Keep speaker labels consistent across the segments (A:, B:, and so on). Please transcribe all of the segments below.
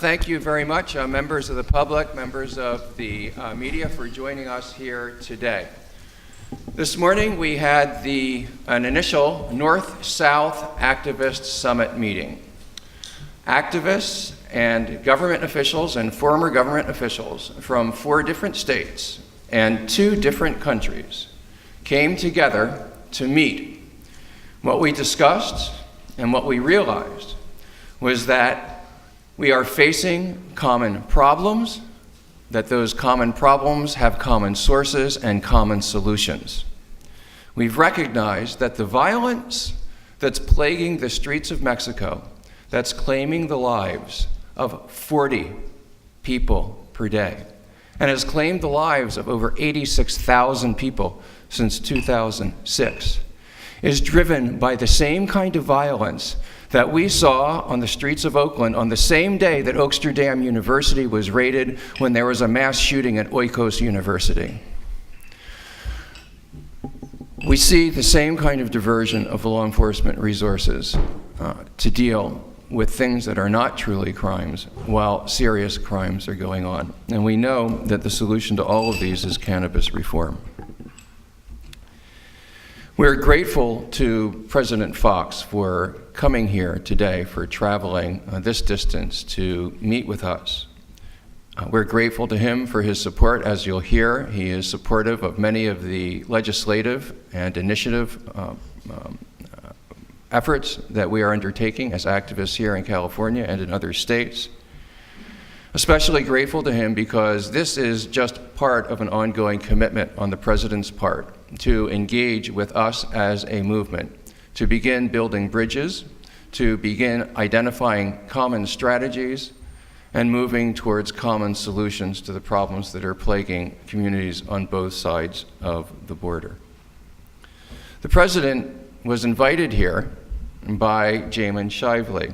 A: Thank you very much, members of the public, members of the media, for joining us here today. This morning we had an initial North-South Activist Summit meeting. Activists and government officials and former government officials from 4 different states and 2 different countries came together to meet. What we discussed and what we realized was that we are facing common problems, that those common problems have common sources and common solutions. We've recognized that the violence that's plaguing the streets of Mexico, that's claiming the lives of 40 people per day, and has claimed the lives of over 86,000 people since 2006, is driven by the same kind of violence that we saw on the streets of Oakland on the same day that Oaksterdam University was raided when there was a mass shooting at Oikos University. We see the same kind of diversion of law enforcement resources to deal with things that are not truly crimes while serious crimes are going on. And we know that the solution to all of these is cannabis reform. We're grateful to President Fox for coming here today, for traveling this distance to meet with us. We're grateful to him for his support. As you'll hear, he is supportive of many of the legislative and initiative efforts that we are undertaking as activists here in California and in other states. Especially grateful to him because this is just part of an ongoing commitment on the President's part to engage with us as a movement, to begin building bridges, to begin identifying common strategies, and moving towards common solutions to the problems that are plaguing communities on both sides of the border. The President was invited here by Jamin Shively,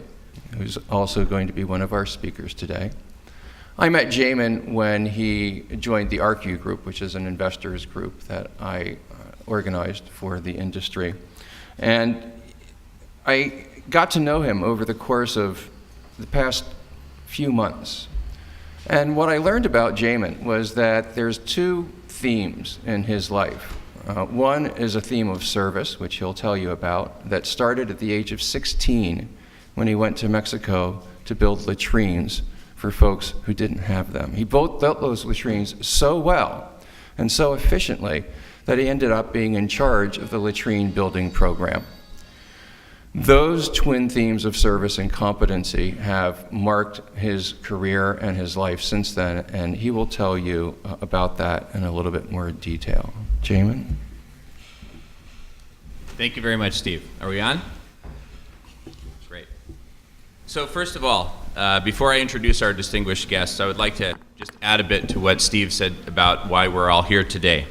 A: who's also going to be one of our speakers today. I met Jamin when he joined the ARCU group, which is an investors group that I organized for the industry. And I got to know him over the course of the past few months. And what I learned about Jamin was that there's 2 themes in his life. One is a theme of service, which he'll tell you about, that started at the age of 16 when he went to Mexico to build latrines for folks who didn't have them. He built those latrines so well and so efficiently that he ended up being in charge of the latrine building program. Those twin themes of service and competency have marked his career and his life since then, and he will tell you about that in a little bit more detail. Jamin?
B: Thank you very much, Steve. Are we on? Great. So first of all, before I introduce our distinguished guests, I would like to just add a bit to what Steve said about why we're all here today.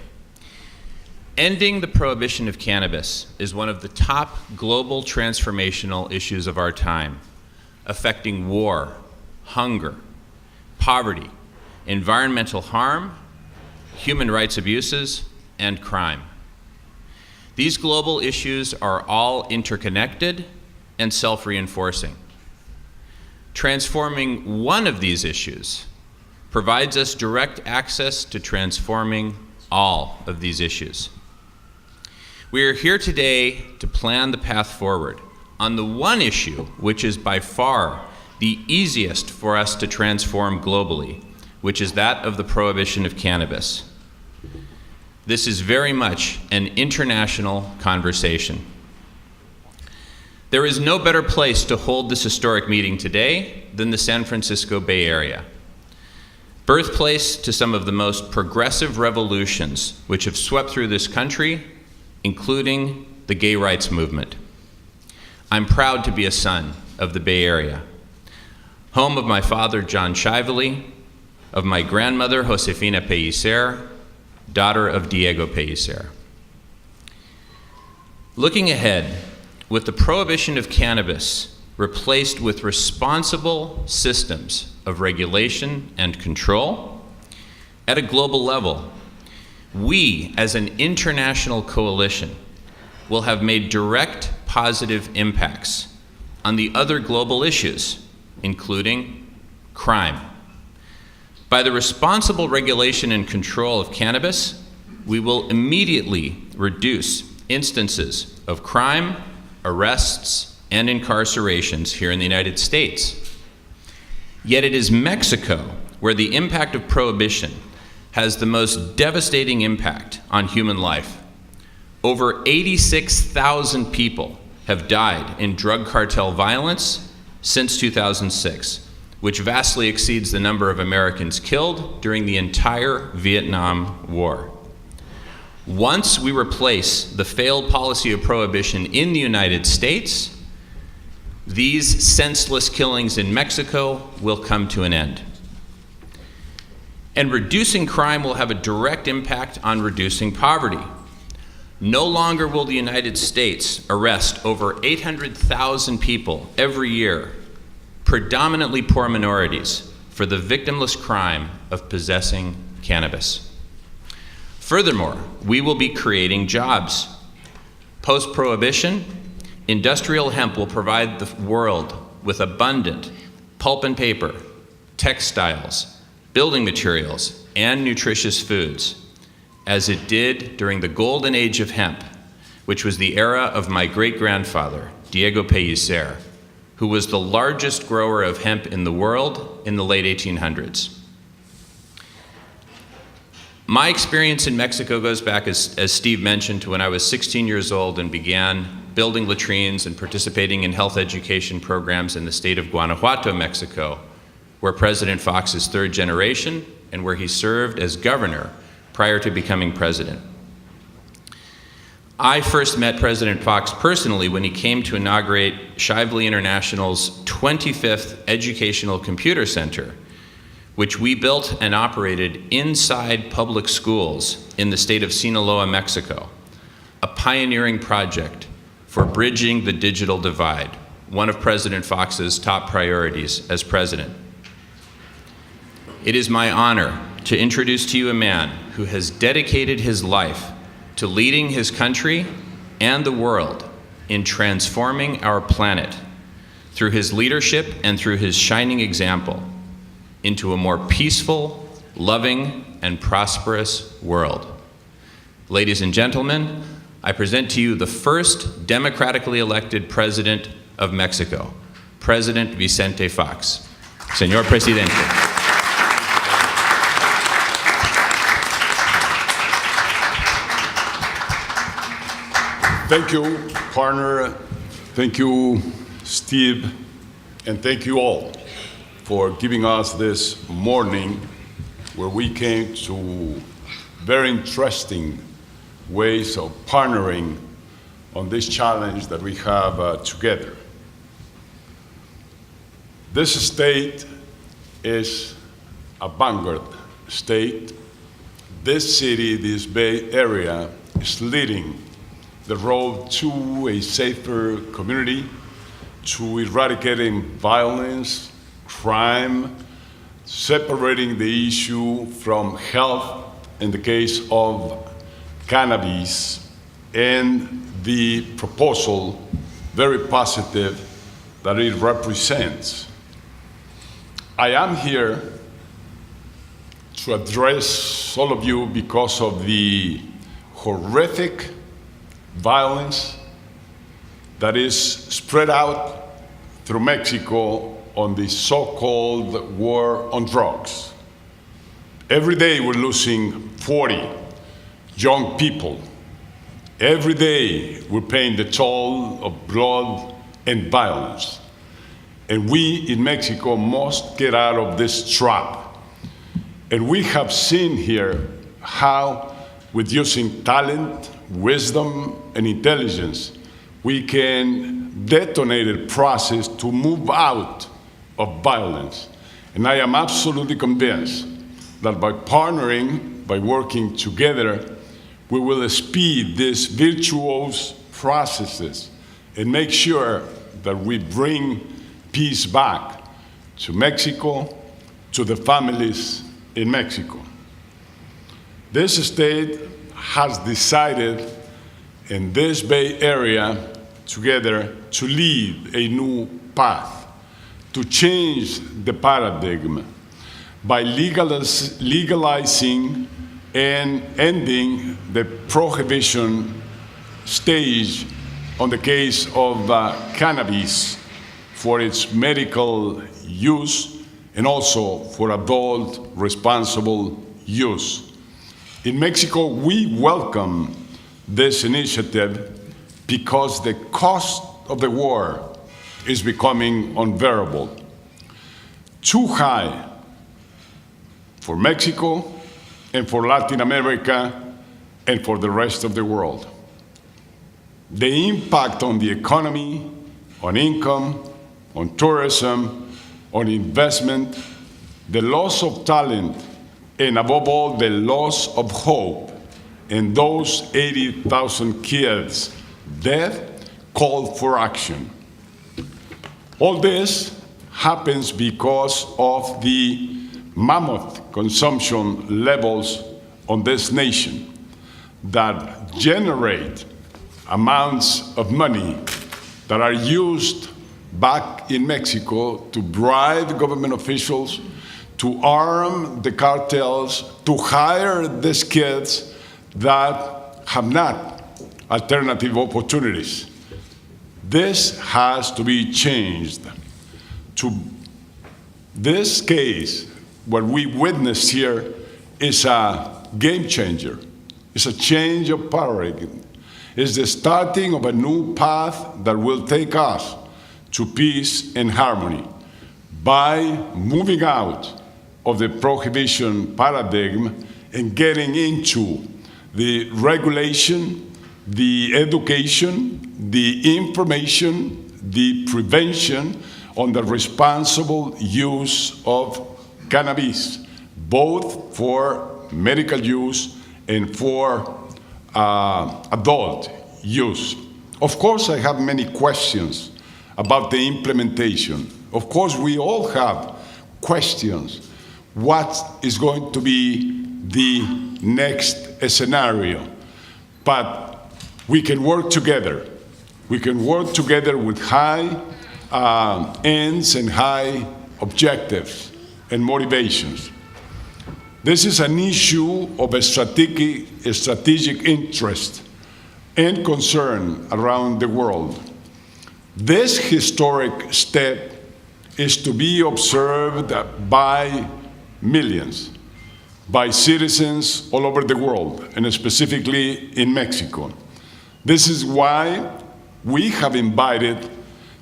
B: Ending the prohibition of cannabis is one of the top global transformational issues of our time, affecting war, hunger, poverty, environmental harm, human rights abuses, and crime. These global issues are all interconnected and self-reinforcing. Transforming one of these issues provides us direct access to transforming all of these issues. We are here today to plan the path forward on the one issue which is by far the easiest for us to transform globally, which is that of the prohibition of cannabis. This is very much an international conversation. There is no better place to hold this historic meeting today than the San Francisco Bay Area, birthplace to some of the most progressive revolutions which have swept through this country, including the gay rights movement. I'm proud to be a son of the Bay Area, home of my father, John Shively, of my grandmother, Josefina Pellicer, daughter of Diego Pellicer. Looking ahead, with the prohibition of cannabis replaced with responsible systems of regulation and control, at a global level, we, as an international coalition, will have made direct positive impacts on the other global issues, including crime. By the responsible regulation and control of cannabis, we will immediately reduce instances of crime, arrests, and incarcerations here in the United States. Yet it is Mexico where the impact of prohibition has the most devastating impact on human life. Over 86,000 people have died in drug cartel violence since 2006, which vastly exceeds the number of Americans killed during the entire Vietnam War. Once we replace the failed policy of prohibition in the United States, these senseless killings in Mexico will come to an end. And reducing crime will have a direct impact on reducing poverty. No longer will the United States arrest over 800,000 people every year, predominantly poor minorities, for the victimless crime of possessing cannabis. Furthermore, we will be creating jobs. Post-prohibition, industrial hemp will provide the world with abundant pulp and paper, textiles, building materials, and nutritious foods, as it did during the golden age of hemp, which was the era of my great-grandfather, Diego Pellicer, who was the largest grower of hemp in the world in the late 1800s. My experience in Mexico goes back, as Steve mentioned, to when I was 16 years old and began building latrines and participating in health education programs in the state of Guanajuato, Mexico, where President Fox is third generation and where he served as governor prior to becoming president. I first met President Fox personally when he came to inaugurate Shively International's 25th Educational Computer Center, which we built and operated inside public schools in the state of Sinaloa, Mexico, a pioneering project for bridging the digital divide, one of President Fox's top priorities as president. It is my honor to introduce to you a man who has dedicated his life to leading his country and the world in transforming our planet through his leadership and through his shining example into a more peaceful, loving, and prosperous world. Ladies and gentlemen, I present to you the first democratically elected president of Mexico, President Vicente Fox. Señor Presidente.
C: Thank you, partner. Thank you, Steve. And thank you all for giving us this morning where we came to very interesting ways of partnering on this challenge that we have together. This state is a vanguard state. This city, this Bay Area, is leading the road to a safer community, to eradicating violence, crime, separating the issue from health in the case of cannabis, and the proposal, very positive, that it represents. I am here to address all of you because of the horrific violence that is spread out through Mexico on the so-called war on drugs. Every day we're losing 40 young people. Every day we're paying the toll of blood and violence. And we in Mexico must get out of this trap. And we have seen here how, with using talent, wisdom, and intelligence, we can detonate a process to move out of violence. And I am absolutely convinced that by partnering, by working together, we will speed these virtuous processes and make sure that we bring peace back to Mexico, to the families in Mexico. This state has decided in this Bay Area together to lead a new path, to change the paradigm by legalizing and ending the prohibition stage on the case of cannabis for its medical use and also for adult responsible use. In Mexico, we welcome this initiative because the cost of the war is becoming unbearable, too high for Mexico and for Latin America and for the rest of the world. The impact on the economy, on income, on tourism, on investment, the loss of talent, and above all, the loss of hope, and those 80,000 kids dead call for action. All this happens because of the mammoth consumption levels on this nation that generate amounts of money that are used back in Mexico to bribe government officials, to arm the cartels, to hire these kids that have not alternative opportunities. This has to be changed. To this case, what we witnessed here is a game changer. It's a change of paradigm. It's the starting of a new path that will take us to peace and harmony by moving out of the prohibition paradigm and getting into the regulation, the education, the information, the prevention on the responsible use of cannabis, both for medical use and for adult use. Of course, I have many questions about the implementation. Of course, we all have questions. What is going to be the next scenario? But we can work together. We can work together with high ends and high objectives and motivations. This is an issue of a strategic interest and concern around the world. This historic step is to be observed by millions, by citizens all over the world, and specifically in Mexico. This is why we have invited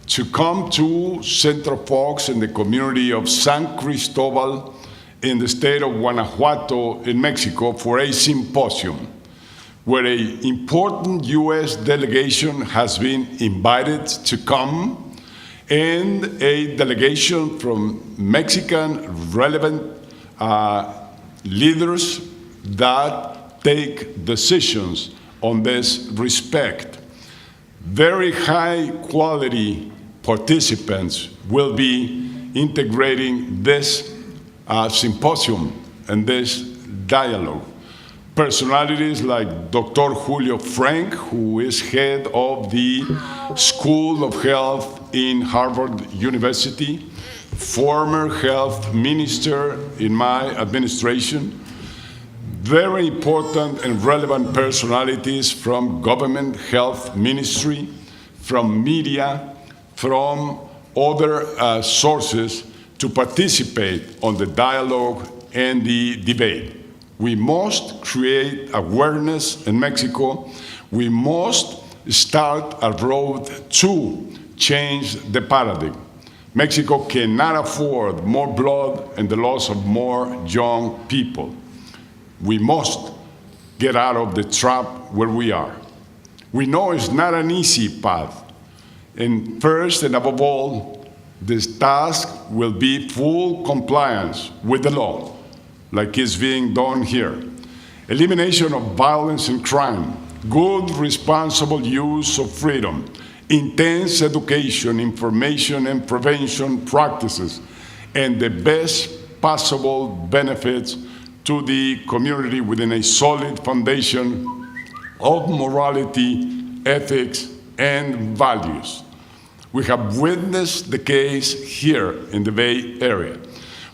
C: to come to Central Fox in the community of San Cristobal in the state of Guanajuato in Mexico for a symposium where an important U.S. delegation has been invited to come and a delegation from Mexican relevant leaders that take decisions on this respect. Very high quality participants will be integrating this symposium and this dialogue. Personalities like Dr. Julio Frank, who is head of the School of Health in Harvard University, former health minister in my administration, very important and relevant personalities from government health ministry, from media, from other sources to participate on the dialogue and the debate. We must create awareness in Mexico. We must start a road to change the paradigm. Mexico cannot afford more blood and the loss of more young people. We must get out of the trap where we are. We know it's not an easy path. And first and above all, this task will be full compliance with the law, like is being done here. Elimination of violence and crime, good responsible use of freedom, intense education, information and prevention practices, and the best possible benefits to the community within a solid foundation of morality, ethics, and values. We have witnessed the case here in the Bay Area.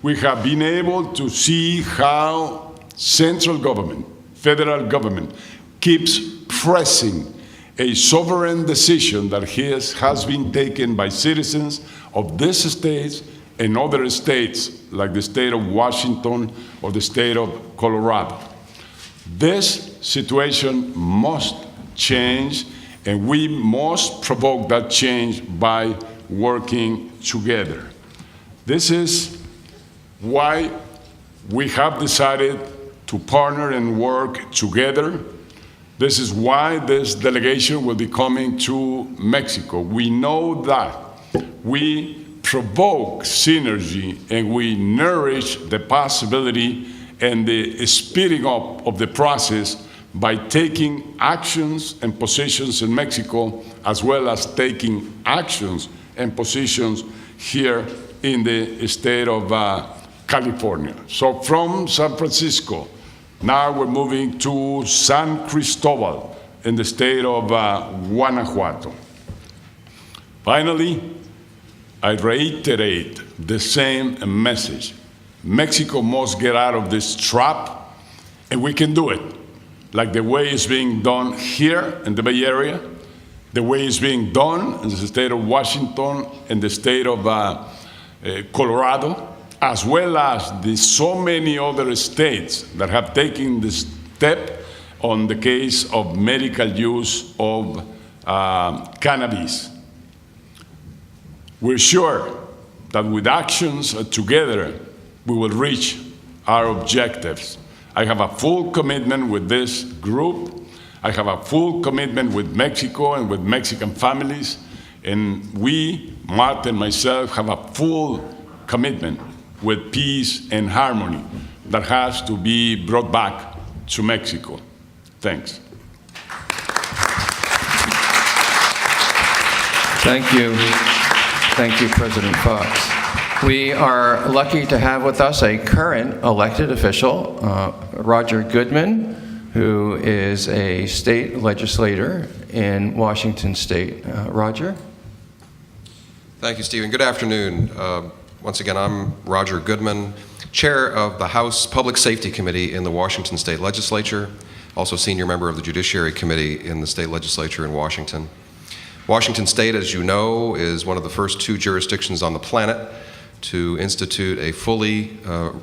C: We have been able to see how central government, federal government, keeps pressing a sovereign decision that has been taken by citizens of these states and other states, like the state of Washington or the state of Colorado. This situation must change, and we must provoke that change by working together. This is why we have decided to partner and work together. This is why this delegation will be coming to Mexico. We know that we provoke synergy and we nourish the possibility and the speeding up of the process by taking actions and positions in Mexico, as well as taking actions and positions here in the state of California. So from San Francisco, now we're moving to San Cristobal in the state of Guanajuato. Finally, I reiterate the same message. Mexico must get out of this trap, and we can do it, like the way it's being done here in the Bay Area, the way it's being done in the state of Washington and the state of Colorado, as well as the so many other states that have taken this step on the case of medical use of cannabis. We're sure that with actions together, we will reach our objectives. I have a full commitment with this group. I have a full commitment with Mexico and with Mexican families. And we, Marta and myself, have a full commitment with peace and harmony that has to be brought back to Mexico. Thanks.
A: Thank you. Thank you, President Fox. We are lucky to have with us a current elected official, Roger Goodman, who is a state legislator in Washington State. Roger?
D: Thank you, Stephen. Good afternoon. Once again, I'm Roger Goodman, chair of the House Public Safety Committee in the Washington State Legislature, also senior member of the Judiciary Committee in the state legislature in Washington. Washington State, as you know, is one of the first 2 jurisdictions on the planet to institute a fully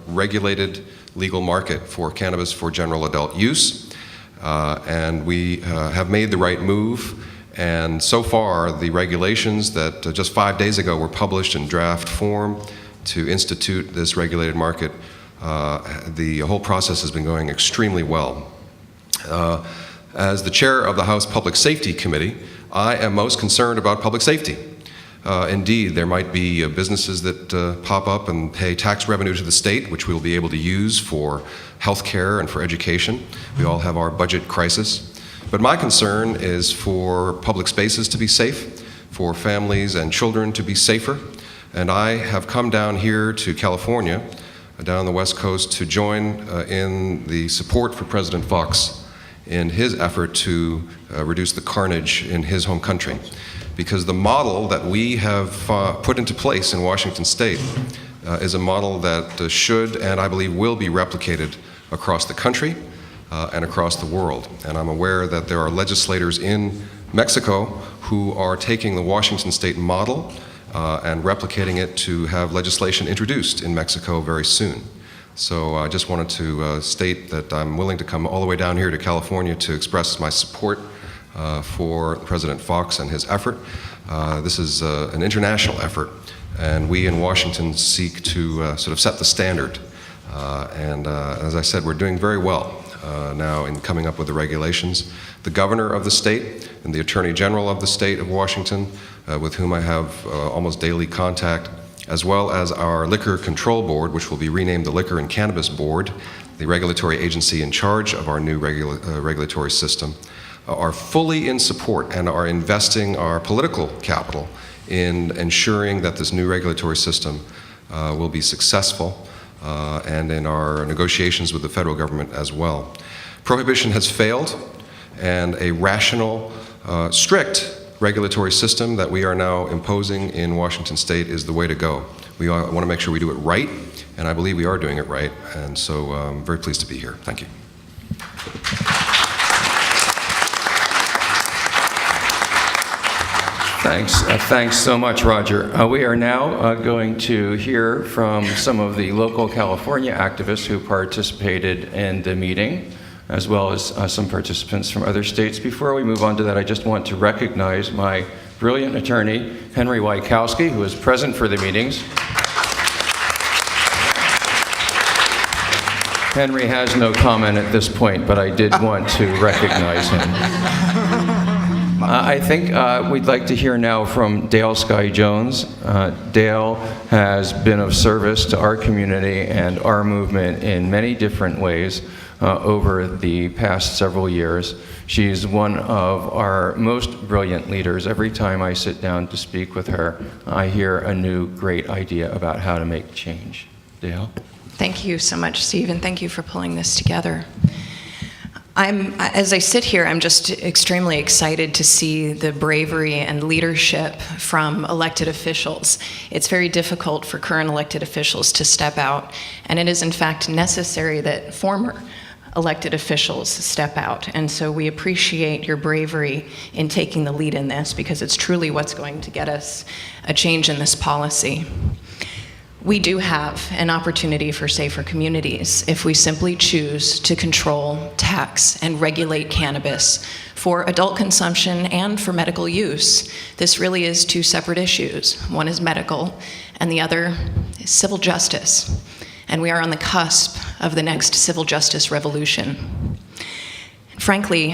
D: regulated legal market for cannabis for general adult use. And we have made the right move. And so far, the regulations that just 5 days ago were published in draft form to institute this regulated market, the whole process has been going extremely well. As the chair of the House Public Safety Committee, I am most concerned about public safety. Indeed, there might be businesses that pop up and pay tax revenue to the state, which we will be able to use for health care and for education. We all have our budget crisis. But my concern is for public spaces to be safe, for families and children to be safer. And I have come down here to California, down the West Coast, to join in the support for President Fox in his effort to reduce the carnage in his home country. Because the model that we have put into place in Washington State is a model that should and I believe will be replicated across the country and across the world. And I'm aware that there are legislators in Mexico who are taking the Washington State model and replicating it to have legislation introduced in Mexico very soon. So I just wanted to state that I'm willing to come all the way down here to California to express my support for President Fox and his effort. This is an international effort, and we in Washington seek to sort of set the standard. And as I said, we're doing very well now in coming up with the regulations. The governor of the state and the attorney general of the state of Washington, with whom I have almost daily contact, as well as our Liquor Control Board, which will be renamed the Liquor and Cannabis Board, the regulatory agency in charge of our new regulatory system, are fully in support and are investing our political capital in ensuring that this new regulatory system will be successful and in our negotiations with the federal government as well. Prohibition has failed, and a rational, strict regulatory system that we are now imposing in Washington State is the way to go. We want to make sure we do it right, and I believe we are doing it right, and so I'm very pleased to be here. Thank you.
A: Thanks so much, Roger. We are now going to hear from some of the local California activists who participated in the meeting, as well as some participants from other states. Before we move on to that, I just want to recognize my brilliant attorney, Henry Wykowski, who is present for the meetings. Henry has no comment at this point, but I did want to recognize him. I think we'd like to hear now from Dale Sky Jones. Dale has been of service to our community and our movement in many different ways over the past several years. She's one of our most brilliant leaders. Every time I sit down to speak with her, I hear a new great idea about how to make change. Dale?
E: Thank you so much, Steve, and thank you for pulling this together. As I sit here, I'm just extremely excited to see the bravery and leadership from elected officials. It's very difficult for current elected officials to step out, and it is in fact necessary that former elected officials step out. And so we appreciate your bravery in taking the lead in this, because it's truly what's going to get us a change in this policy. We do have an opportunity for safer communities if we simply choose to control, tax, and regulate cannabis for adult consumption and for medical use. This really is two separate issues. One is medical, and the other is civil justice. And we are on the cusp of the next civil justice revolution. Frankly,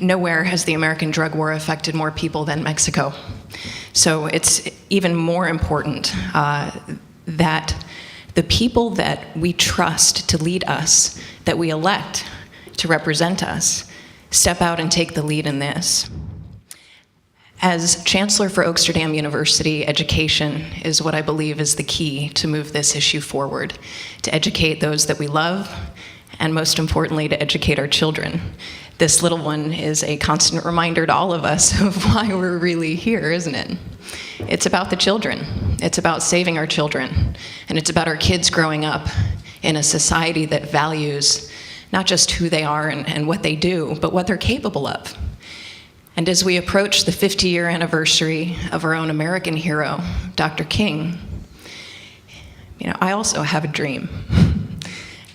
E: nowhere has the American drug war affected more people than Mexico. So it's even more important that the people that we trust to lead us, that we elect to represent us, step out and take the lead in this. As Chancellor for Oaksterdam University, education is what I believe is the key to move this issue forward, to educate those that we love, and most importantly, to educate our children. This little one is a constant reminder to all of us of why we're really here, isn't it? It's about the children. It's about saving our children. And it's about our kids growing up in a society that values not just who they are and what they do, but what they're capable of. And as we approach the 50-year anniversary of our own American hero, Dr. King, I also have a dream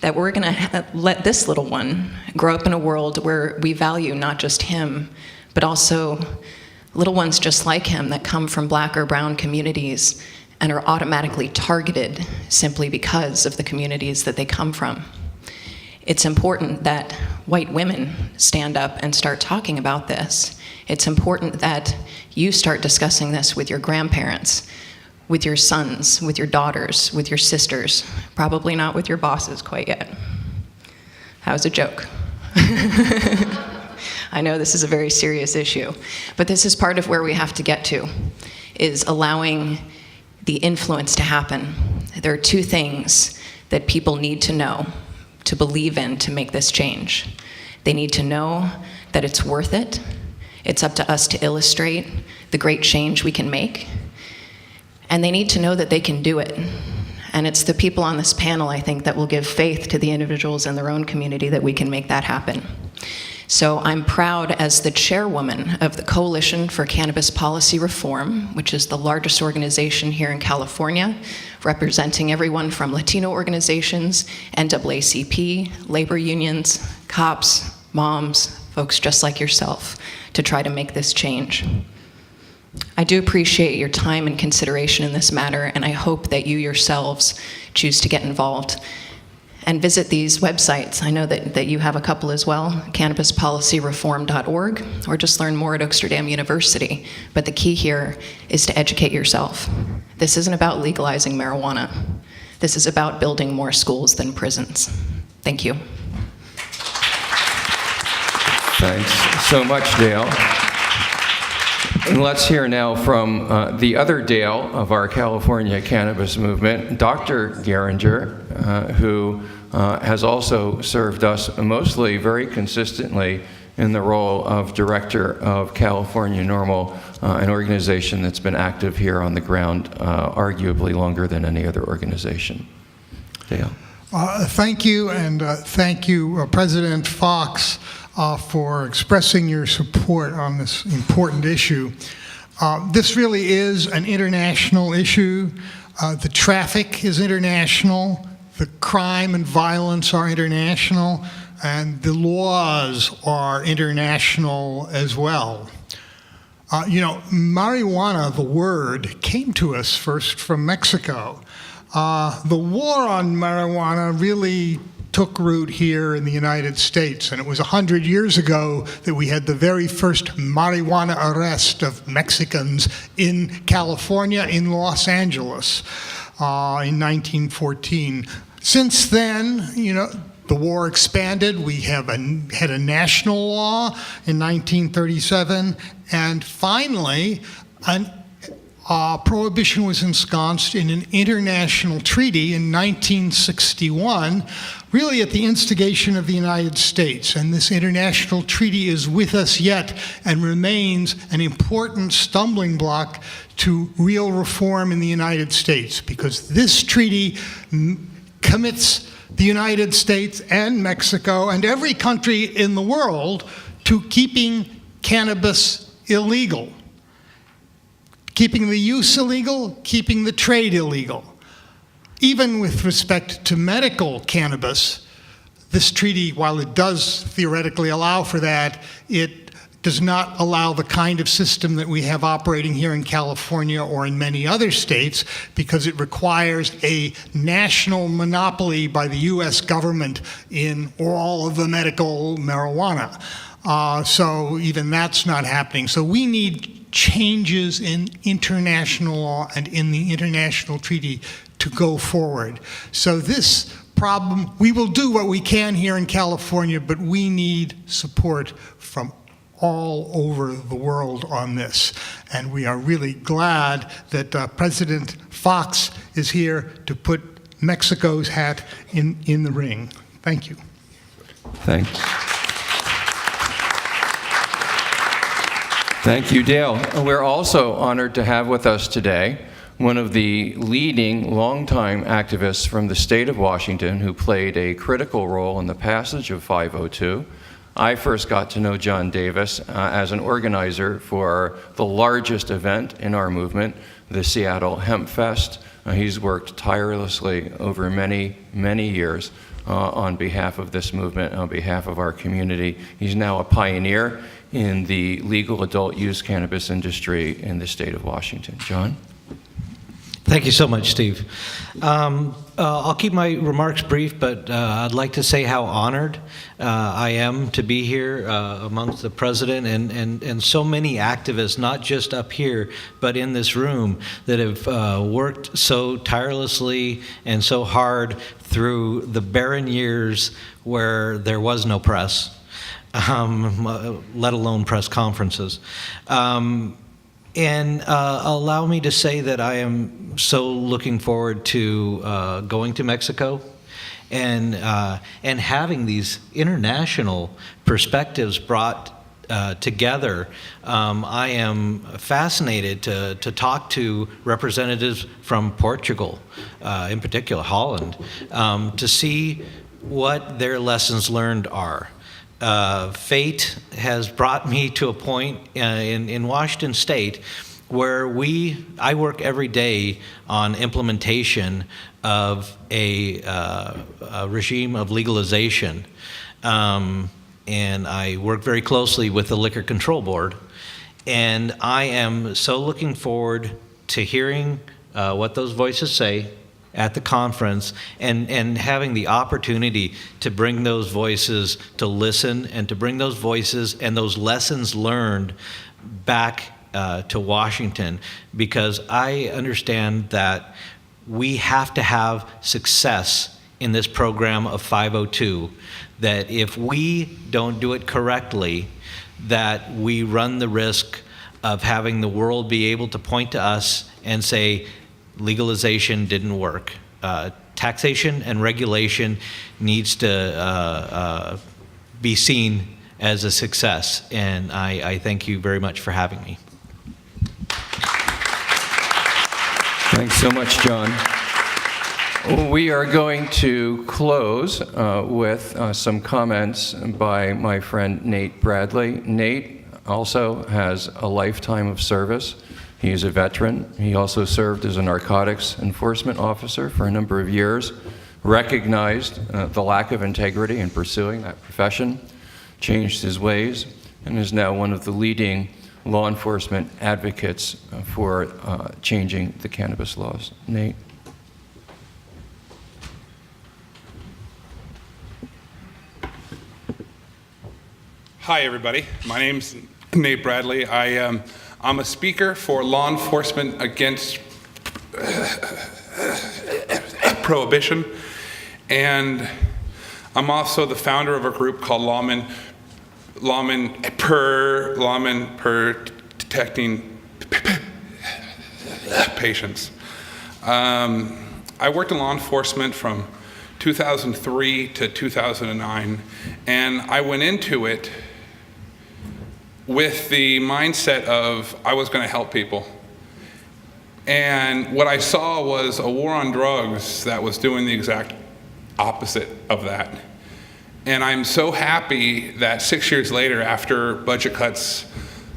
E: that we're going to let this little one grow up in a world where we value not just him, but also little ones just like him that come from Black or brown communities and are automatically targeted simply because of the communities that they come from. It's important that white women stand up and start talking about this. It's important that you start discussing this with your grandparents, with your sons, with your daughters, with your sisters, probably not with your bosses quite yet. That was a joke. I know this is a very serious issue, but this is part of where we have to get to, is allowing the influence to happen. There are two things that people need to know, to believe in, to make this change. They need to know that it's worth it. It's up to us to illustrate the great change we can make. And they need to know that they can do it. And it's the people on this panel, I think, that will give faith to the individuals in their own community that we can make that happen. So I'm proud, as the chairwoman of the Coalition for Cannabis Policy Reform, which is the largest organization here in California, representing everyone from Latino organizations, NAACP, labor unions, cops, moms, folks just like yourself, to try to make this change. I do appreciate your time and consideration in this matter, and I hope that you yourselves choose to get involved and visit these websites. I know that you have a couple as well, cannabispolicyreform.org, or just learn more at Oaksterdam University. But the key here is to educate yourself. This isn't about legalizing marijuana. This is about building more schools than prisons. Thank you.
A: Thanks so much, Dale. And let's hear now from the other Dale of our California cannabis movement, Dr. Geringer, who has also served us mostly very consistently in the role of Director of California Normal, an organization that's been active here on the ground arguably longer than any other organization. Dale.
F: Thank you, and thank you, President Fox, for expressing your support on this important issue. This really is an international issue. The traffic is international, the crime and violence are international, and the laws are international as well. Marijuana, the word, came to us first from Mexico. The war on marijuana really took root here in the United States, and it was 100 years ago that we had the very first marijuana arrest of Mexicans in California, in Los Angeles, in 1914. Since then, the war expanded. We had a national law in 1937, and finally, prohibition was ensconced in an international treaty in 1961, really at the instigation of the United States. And this international treaty is with us yet and remains an important stumbling block to real reform in the United States, because this treaty commits the United States and Mexico and every country in the world to keeping cannabis illegal. Keeping the use illegal, keeping the trade illegal. Even with respect to medical cannabis, this treaty, while it does theoretically allow for that, it does not allow the kind of system that we have operating here in California or in many other states, because it requires a national monopoly by the U.S. government in all of the medical marijuana. So even that's not happening. So we need changes in international law and in the international treaty to go forward. So this problem, we will do what we can here in California, but we need support from all over the world on this. And we are really glad that President Fox is here to put Mexico's hat in the ring. Thank you.
A: Thanks. Thank you, Dale. We're also honored to have with us today one of the leading longtime activists from the state of Washington who played a critical role in the passage of 502. I first got to know John Davis as an organizer for the largest event in our movement, the Seattle Hemp Fest. He's worked tirelessly over many, many years on behalf of this movement, on behalf of our community. He's now a pioneer in the legal adult use cannabis industry in the state of Washington. John?
G: Thank you so much, Steve. I'll keep my remarks brief, but I'd like to say how honored I am to be here amongst the president and so many activists, not just up here, but in this room, that have worked so tirelessly and so hard through the barren years where there was no press, let alone press conferences. And allow me to say that I am so looking forward to going to Mexico and having these international perspectives brought together. I am fascinated to talk to representatives from Portugal, in particular Holland, to see what their lessons learned are. Fate has brought me to a point in Washington State where I work every day on implementation of a regime of legalization. And I work very closely with the Liquor Control Board. And I am so looking forward to hearing what those voices say at the conference and having the opportunity to bring those voices to listen and to bring those voices and those lessons learned back to Washington, because I understand that we have to have success in this program of 502, that if we don't do it correctly, that we run the risk of having the world be able to point to us and say, legalization didn't work. Taxation and regulation needs to be seen as a success. And I thank you very much for having me.
A: Thanks so much, John. We are going to close with some comments by my friend Nate Bradley. Nate also has a lifetime of service. He is a veteran. He also served as a narcotics enforcement officer for a number of years, recognized the lack of integrity in pursuing that profession, changed his ways, and is now one of the leading law enforcement advocates for changing the cannabis laws. Nate?
H: Hi, everybody. My name's Nate Bradley. I'm a speaker for law enforcement against prohibition, and I'm also the founder of a group called Lawmen Protecting Patients. I worked in law enforcement from 2003 to 2009, and I went into it with the mindset of I was going to help people. And what I saw was a war on drugs that was doing the exact opposite of that. And I'm so happy that 6 years later, after budget cuts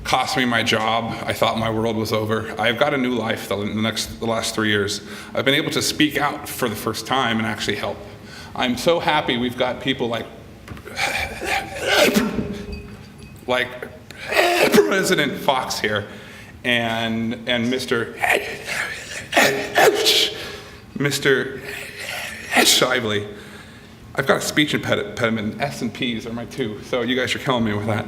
H: cost me my job, I thought my world was over. I've got a new life the last 3 years. I've been able to speak out for the first time and actually help. I'm so happy we've got people like President Fox here, and Mr. Shively. I've got a speech impediment. S and P's are my two, so you guys are killing me with that.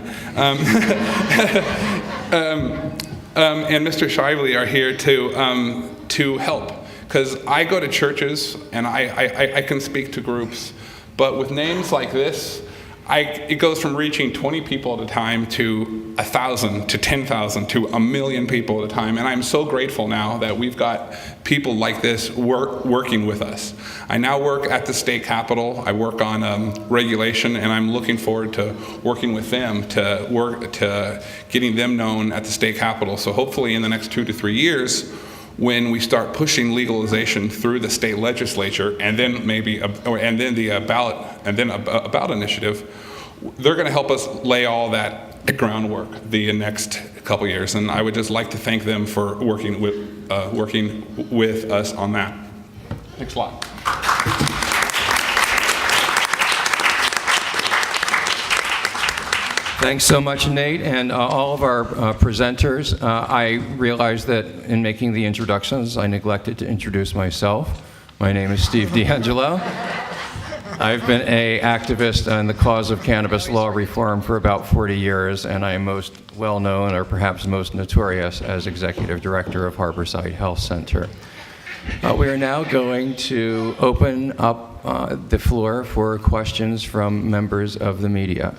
H: And Mr. Shively are here to help, because I go to churches and I can speak to groups, but with names like this, it goes from reaching 20 people at a time to 1,000 to 10,000 to 1,000,000 people at a time. And I'm so grateful now that we've got people like this working with us. I now work at the state capitol. I work on regulation, and I'm looking forward to working with them to getting them known at the state capitol. So hopefully in the next 2 to 3 years, when we start pushing legalization through the state legislature, and then a ballot initiative, they're going to help us lay all that groundwork the next couple years. And I would just like to thank them for working with us on that. Thanks a lot.
A: Thanks so much, Nate, and all of our presenters. I realized that in making the introductions, I neglected to introduce myself. My name is Steve D'Angelo. I've been an activist in the cause of cannabis law reform for about 40 years, and I am most well known, or perhaps most notorious, as Executive Director of Harborside Health Center. We are now going to open up the floor for questions from members of the media.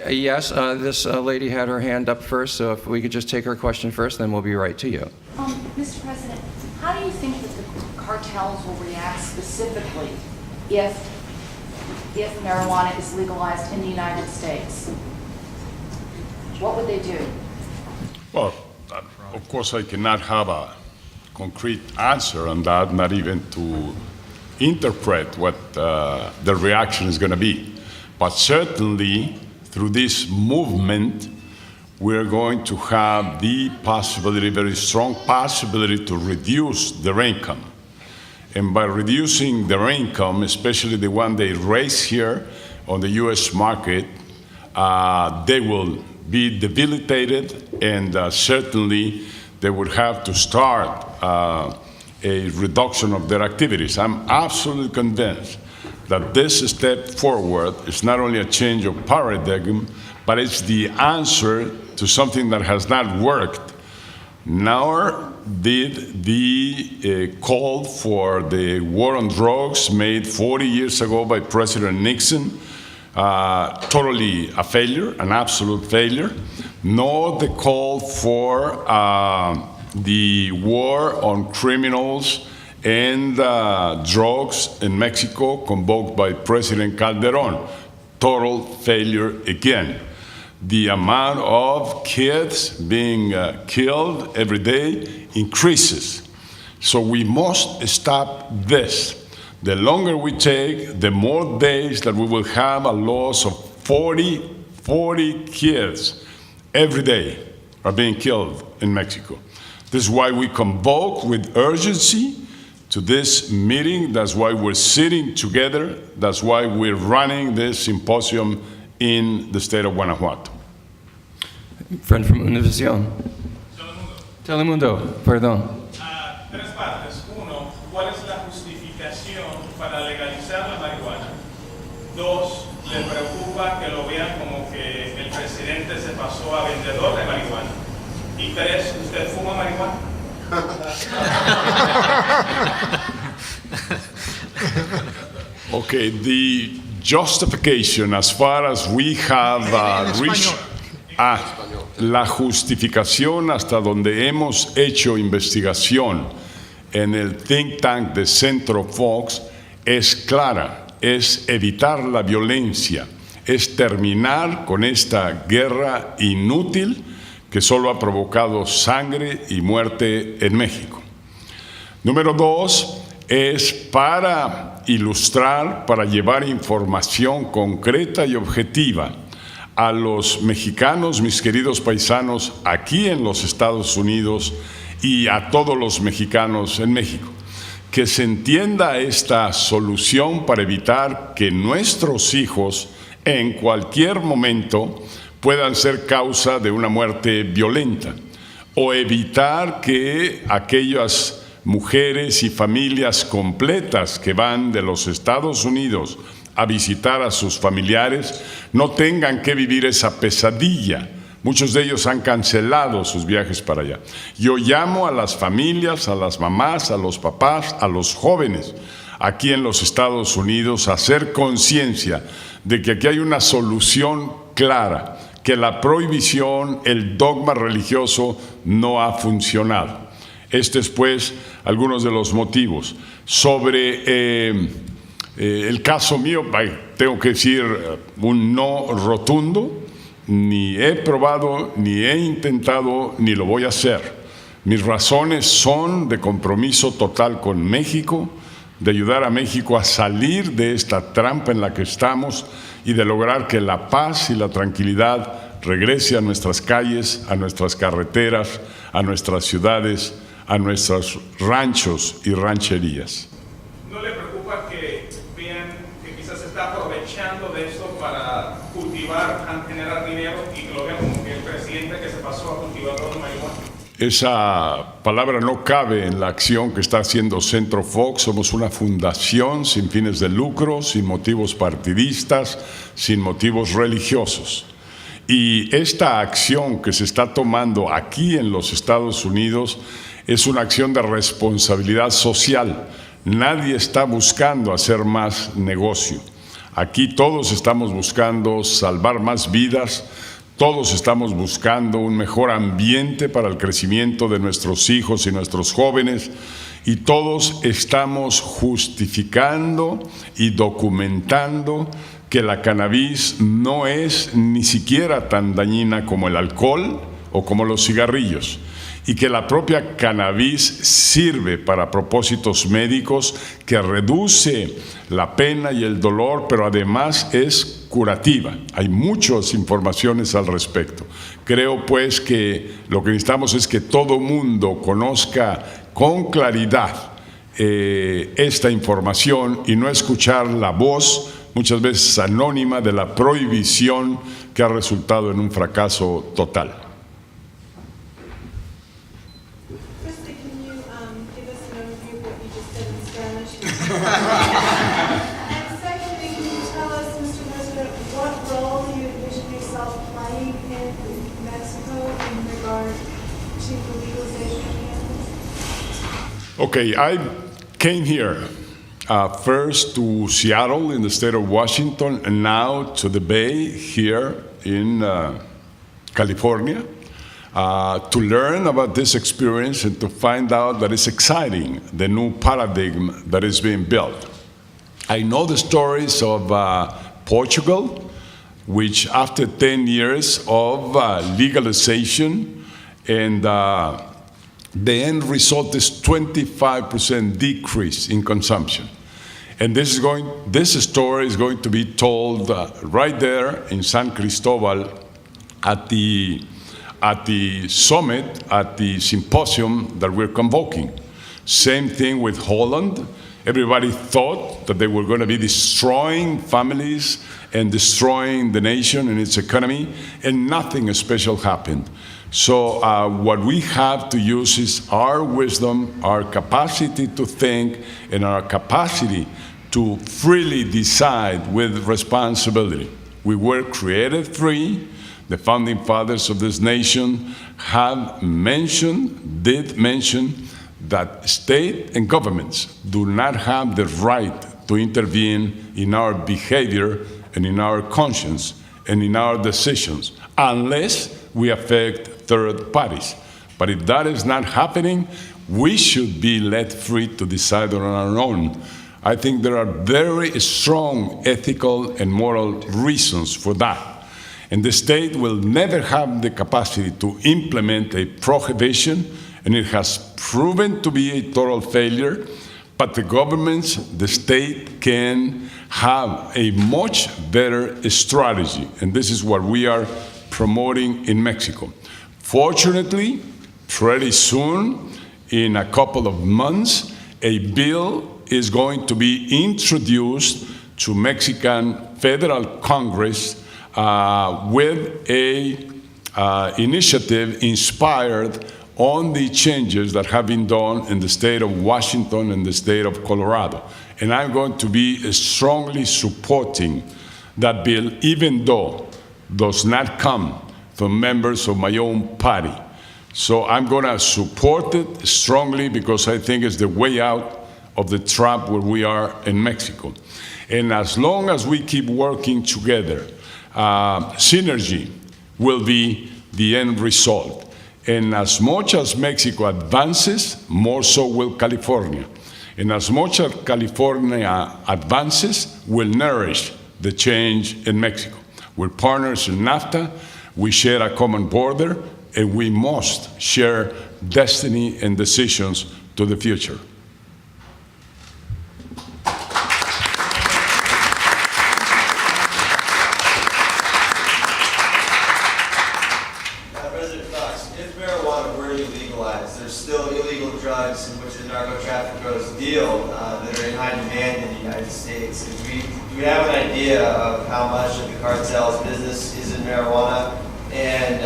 A: Yes, this lady had her hand up first, so if we could just take her question first, then we'll be right to you.
I: Mr. President, how do you think that the cartels will react specifically if marijuana is legalized in the United States? What would they do?
C: Well, of course, I cannot have a concrete answer on that, not even to interpret what the reaction is going to be. But certainly, through this movement, we're going to have the possibility, very strong possibility, to reduce their income. And by reducing their income, especially the one they raise here on the U.S. market, they will be debilitated, and certainly they would have to start a reduction of their activities. I'm absolutely convinced that this step forward is not only a change of paradigm, but it's the answer to something that has not worked. Nor did the call for the war on drugs made 40 years ago by President Nixon totally a failure, an absolute failure, nor the call for the war on criminals and drugs in Mexico convoked by President Calderon. Total failure again. The amount of kids being killed every day increases. So we must stop this. The longer we take, the more days that we will have a loss of 40 kids every day are being killed in Mexico. This is why we convoke with urgency to this meeting. That's why we're sitting together. That's why we're running this symposium in the state of Guanajuato.
A: Friend from Univision. Telemundo, perdón.
J: Tres partes. Uno, ¿cuál es la justificación para legalizar la marihuana? Dos, ¿le preocupa que lo vean como que el presidente se pasó a vendedor de marihuana? Y tres, ¿usted fuma marihuana?
C: Okay, the justification as far as we have reached... la justificación hasta donde hemos hecho investigación en el think tank de Centro Fox es clara, es evitar la violencia, es terminar con esta guerra inútil que solo ha provocado sangre y muerte en México. Número dos, es para ilustrar, para llevar información concreta y objetiva a los mexicanos, mis queridos paisanos, aquí en los Estados Unidos y a todos los mexicanos en México. Que se entienda esta solución para evitar que nuestros hijos en cualquier momento puedan ser causa de una muerte violenta o evitar que aquellas mujeres y familias completas que van de los Estados Unidos a visitar a sus familiares no tengan que vivir esa pesadilla. Muchos de ellos han cancelado sus viajes para allá. Yo llamo a las familias, a las mamás, a los papás, a los jóvenes aquí en los Estados Unidos a hacer conciencia de que aquí hay una solución clara, que la prohibición, el dogma religioso no ha funcionado. Este es pues algunos de los motivos. Sobre el caso mío, tengo que decir un no rotundo. Ni he probado, ni he intentado, ni lo voy a hacer. Mis razones son de compromiso total con México, de ayudar a México a salir de esta trampa en la que estamos y de lograr que la paz y la tranquilidad regrese a nuestras calles, a nuestras carreteras, a nuestras ciudades, a nuestros ranchos y rancherías.
J: ¿No le preocupa que vean que quizás se está aprovechando de esto para cultivar, generar dinero y que lo vean como que el presidente que se pasó a cultivador de marihuana?
C: Esa palabra no cabe en la acción que está haciendo Centro Fox. Somos una fundación sin fines de lucro, sin motivos partidistas, sin motivos religiosos. Y esta acción que se está tomando aquí en los Estados Unidos es una acción de responsabilidad social. Nadie está buscando hacer más negocio. Aquí todos estamos buscando salvar más vidas, todos estamos buscando un mejor ambiente para el crecimiento de nuestros hijos y nuestros jóvenes, y todos estamos justificando y documentando que la cannabis no es ni siquiera tan dañina como el alcohol o como los cigarrillos, y que la propia cannabis sirve para propósitos médicos, que reduce la pena y el dolor, pero además es curativa. Hay muchas informaciones al respecto. Creo pues que lo que necesitamos es que todo mundo conozca con claridad esta información y no escuchar la voz, muchas veces anónima, de la prohibición que ha resultado en un fracaso total.
K: And secondly, can you tell us, Mr. President, what role do you envision yourself playing in Mexico in regard to the legalization of cannabis?
C: Okay, I came here first to Seattle in the state of Washington, and now to the Bay here in California. to learn about this experience and to find out that it's exciting, the new paradigm that is being built. I know the stories of Portugal, which after 10 years of legalization, and the end result is 25% decrease in consumption. And this story is going to be told right there in San Cristobal at the summit, at the symposium that we're convoking. Same thing with Holland. Everybody thought that they were going to be destroying families and destroying the nation and its economy, and nothing special happened. So what we have to use is our wisdom, our capacity to think, and our capacity to freely decide with responsibility. We were created free. The founding fathers of this nation did mention that state and governments do not have the right to intervene in our behavior and in our conscience and in our decisions unless we affect third parties. But if that is not happening, we should be let free to decide on our own. I think there are very strong ethical and moral reasons for that. And the state will never have the capacity to implement a prohibition, and it has proven to be a total failure. But the governments, the state can have a much better strategy, and this is what we are promoting in Mexico. Fortunately, pretty soon, in a couple of months, a bill is going to be introduced to Mexican Federal Congress with a initiative inspired on the changes that have been done in the state of Washington and the state of Colorado. And I'm going to be strongly supporting that bill, even though it does not come from members of my own party. So I'm going to support it strongly because I think it's the way out of the trap where we are in Mexico. And as long as we keep working together, synergy will be the end result. And as much as Mexico advances, more so will California. And as much as California advances, will nourish the change in Mexico. We're partners in NAFTA, we share a common border, and we must share destiny and decisions to the future.
L: President Fox, if marijuana were to be legalized, there's still illegal drugs in which the narco-traffickers deal that are in high demand in the United States. Do we have an idea of how much of the cartel's business is in marijuana and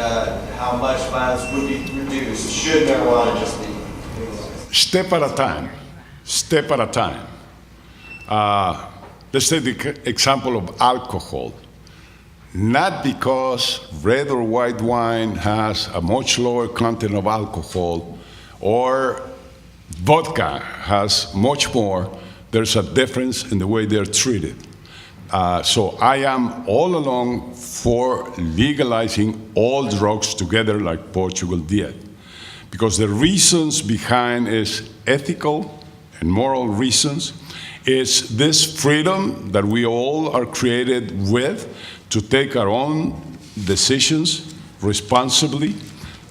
L: how much violence would be reduced should marijuana just be legalized?
C: Step at a time, step at a time. Let's take the example of alcohol. Not because red or white wine has a much lower content of alcohol or vodka has much more, there's a difference in the way they're treated. So I am all along for legalizing all drugs together like Portugal did. Because the reasons behind is ethical and moral reasons. It's this freedom that we all are created with to take our own decisions responsibly,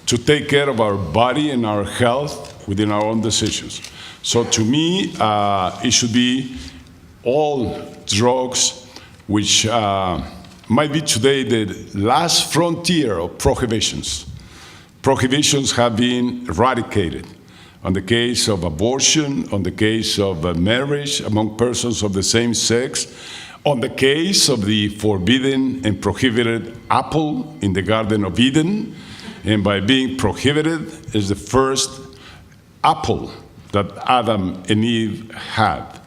C: to take care of our body and our health within our own decisions. So to me, it should be all drugs which might be today the last frontier of prohibitions. Prohibitions have been eradicated. On the case of abortion, on the case of marriage among persons of the same sex, on the case of the forbidden and prohibited apple in the Garden of Eden, and by being prohibited is the first apple that Adam and Eve had.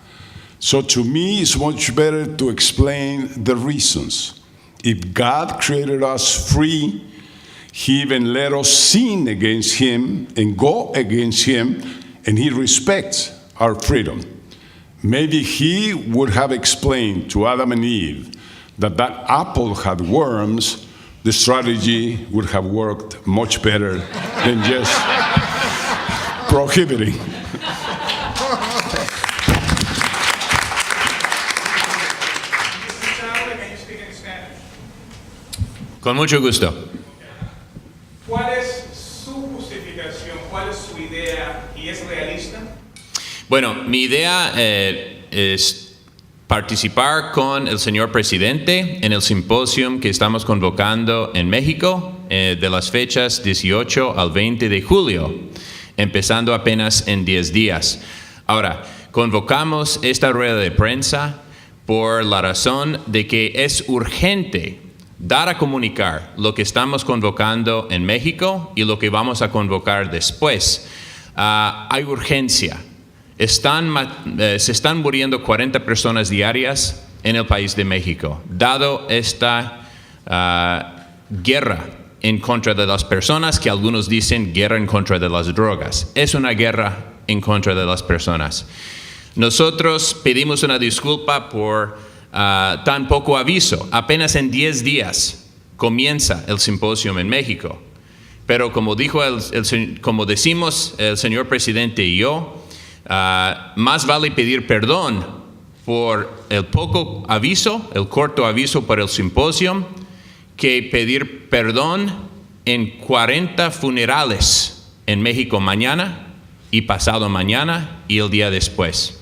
C: So to me, it's much better to explain the reasons. If God created us free, He even let us sin against Him and go against Him, and He respects our freedom. Maybe He would have explained to Adam and Eve that that apple had worms the strategy would have worked much better than just prohibiting.
B: Con mucho gusto.
J: ¿Cuál es su justificación? ¿Cuál es su idea? ¿Y es realista?
B: Bueno, mi idea es participar con el señor presidente en el simposio que estamos convocando en México de las fechas 18 al 20 de julio, empezando apenas en 10 días. Ahora, convocamos esta rueda de prensa por la razón de que es urgente dar a comunicar lo que estamos convocando en México y lo que vamos a convocar después. Hay urgencia. Se están muriendo 40 personas diarias en el país de México, dado esta guerra en contra de las personas, que algunos dicen guerra en contra de las drogas. Es una guerra en contra de las personas. Nosotros pedimos una disculpa por tan poco aviso. Apenas en 10 días comienza el simposio en México. Pero como como decimos el señor presidente y yo, más vale pedir perdón por el poco aviso, el corto aviso por el simposio, que pedir perdón en 40 funerales en México mañana y pasado mañana y el día después.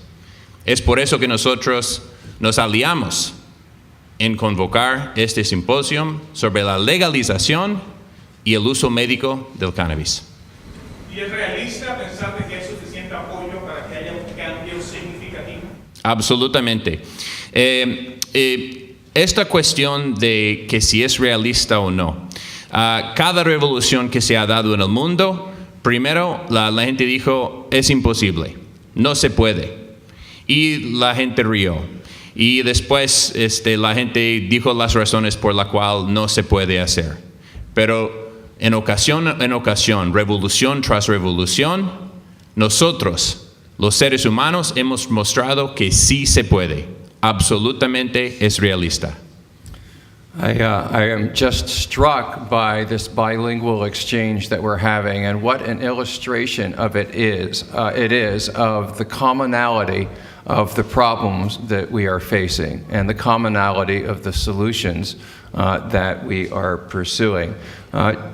B: Es por eso que nosotros nos aliamos en convocar este simposio sobre la legalización y el uso médico del cannabis.
J: ¿Y es realista pensar de que hay suficiente apoyo para que haya un cambio significativo?
B: Absolutamente. Esta cuestión de que si es realista o no, cada revolución que se ha dado en el mundo, primero la gente dijo, es imposible, no se puede. Y la gente rió. Y después la gente dijo las razones por las cuales no se puede hacer. Pero en ocasión, revolución tras revolución, nosotros, los seres humanos, hemos mostrado que sí se puede. Absolutamente es realista.
A: I am just struck by this bilingual exchange that we're having, and what an illustration of it is of the commonality of the problems that we are facing and the commonality of the solutions that we are pursuing.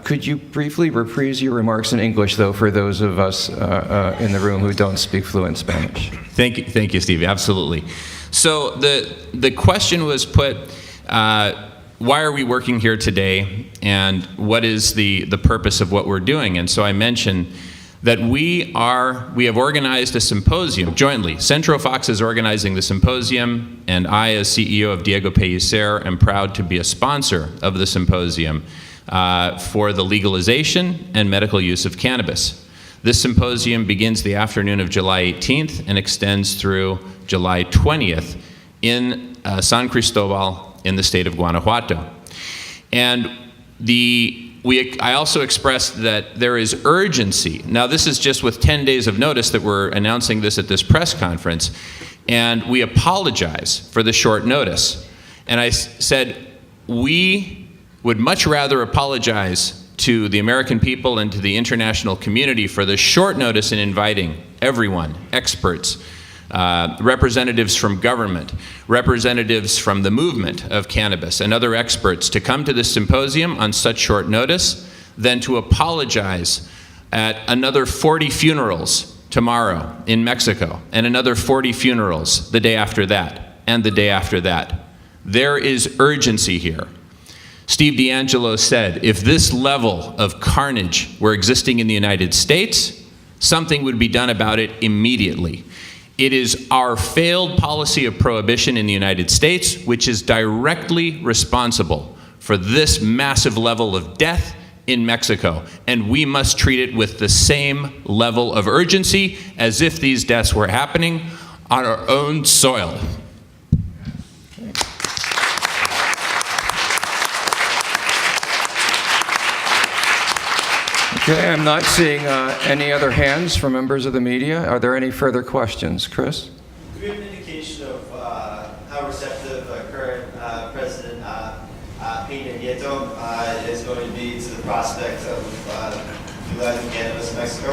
A: Could you briefly reprise your remarks in English, though, for those of us in the room who don't speak fluent Spanish?
B: Thank you, Steve. Absolutely. So the question was put, why are we working here today, and what is the purpose of what we're doing? And so I mentioned that we have organized a symposium jointly. Centro Fox is organizing the symposium, and I, as CEO of Diego Pellicer, am proud to be a sponsor of the symposium for the legalization and medical use of cannabis. This symposium begins the afternoon of July 18th and extends through July 20th in San Cristobal in the state of Guanajuato. And I also expressed that there is urgency. Now, this is just with 10 days of notice that we're announcing this at this press conference, and we apologize for the short notice. And I said, we would much rather apologize to the American people and to the international community for the short notice in inviting everyone, experts, representatives from government, representatives from the movement of cannabis, and other experts to come to this symposium on such short notice than to apologize at another 40 funerals tomorrow in Mexico, and another 40 funerals the day after that, and the day after that. There is urgency here. Steve D'Angelo said, if this level of carnage were existing in the United States, something would be done about it immediately. It is our failed policy of prohibition in the United States which is directly responsible for this massive level of death in Mexico, and we must treat it with the same level of urgency as if these deaths were happening on our own soil.
A: Okay, I'm not seeing any other hands from members of the media. Are there any further questions? Chris?
L: Do we have an indication of how receptive current President Peña Nieto prospect of legalizing cannabis in Mexico?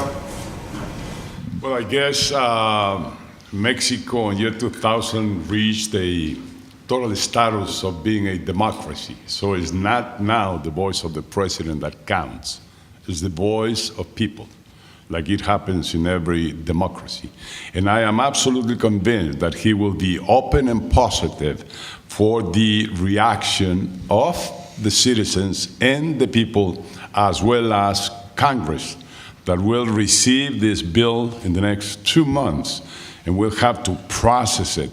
C: Well, I guess Mexico in year 2000 reached a total status of being a democracy. So it's not now the voice of the president that counts. It's the voice of people, like it happens in every democracy. And I am absolutely convinced that he will be open and positive for the reaction of the citizens and the people, as well as Congress, that will receive this bill in the next 2 months, and we'll have to process it.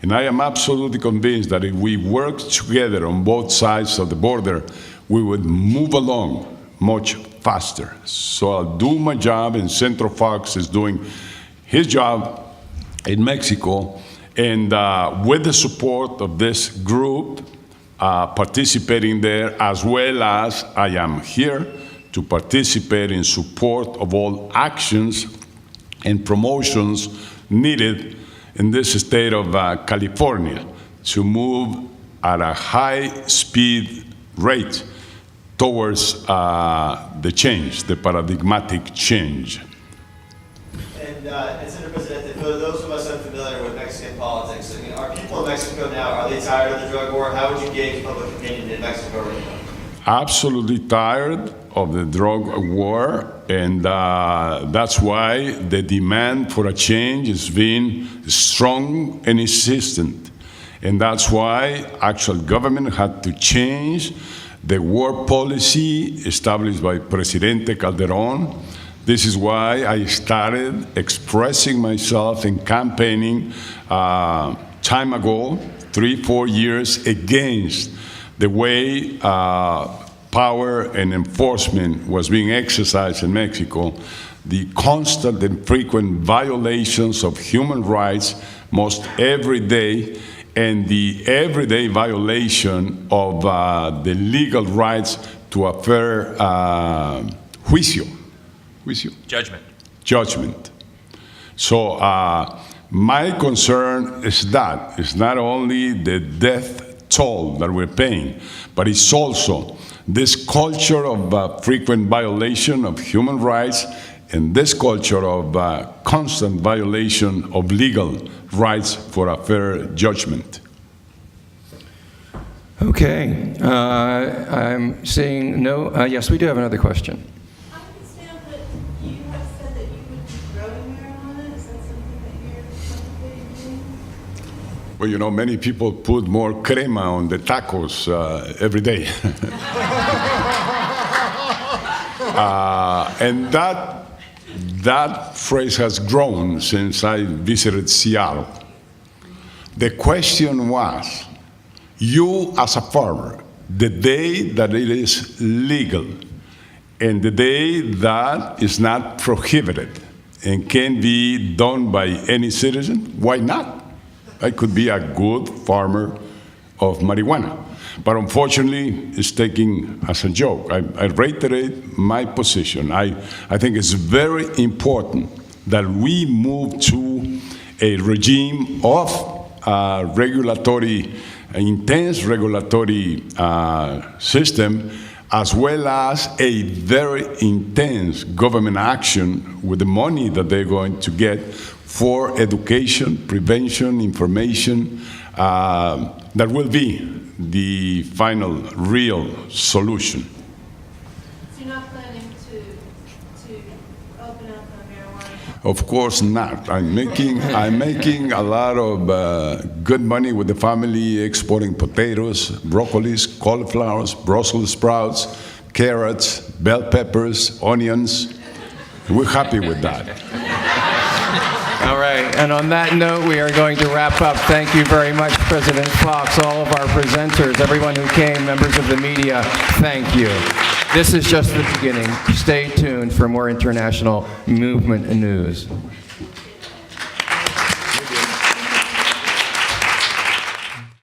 C: And I am absolutely convinced that if we work together on both sides of the border, we would move along much faster. So I'll do my job, and Centro Fox is doing his job in Mexico, and with the support of this group participating there, as well as I am here to participate in support of all actions and promotions needed in this state of California to move at a high-speed rate towards the change, the paradigmatic change.
L: And Senator President, for those of us unfamiliar with Mexican politics, I mean, are people in Mexico now, are they tired of the drug war? How would you gauge public opinion in Mexico right now?
C: Absolutely tired of the drug war, and that's why the demand for a change has been strong and insistent. And that's why actual government had to change the war policy established by Presidente Calderón. This is why I started expressing myself and campaigning time ago, 3-4 years, against the way power and enforcement was being exercised in Mexico, the constant and frequent violations of human rights most every day, and the everyday violation of the legal rights to a fair juicio. Judgment. So my concern is that it's not only the death toll that we're paying, but it's also this culture of frequent violation of human rights and this culture of constant violation of legal rights for a fair judgment.
A: Okay. I'm seeing no. Yes, we do have another question.
K: I understand that you have said that you would be growing marijuana. Is that something that you're contemplating doing?
C: Well, you know, many people put more crema on the tacos every day. And that phrase has grown since I visited Seattle. The question was, you as a farmer, the day that it is legal and the day that is not prohibited and can be done by any citizen, why not? I could be a good farmer of marijuana. But unfortunately, it's taken as a joke. I reiterate my position. I think it's very important that we move to a regime of intense regulatory system, as well as a very intense government action with the money that they're going to get for education, prevention, information, that will be the final real solution.
K: So you're not planning to open up marijuana?
C: Of course not. I'm making a lot of good money with the family exporting potatoes, broccolis, cauliflowers, Brussels sprouts, carrots, bell peppers, onions. We're happy with that.
A: All right, and on that note, we are going to wrap up. Thank you very much, President Fox, all of our presenters, everyone who came, members of the media, thank you. This is just the beginning. Stay tuned for more international movement and news.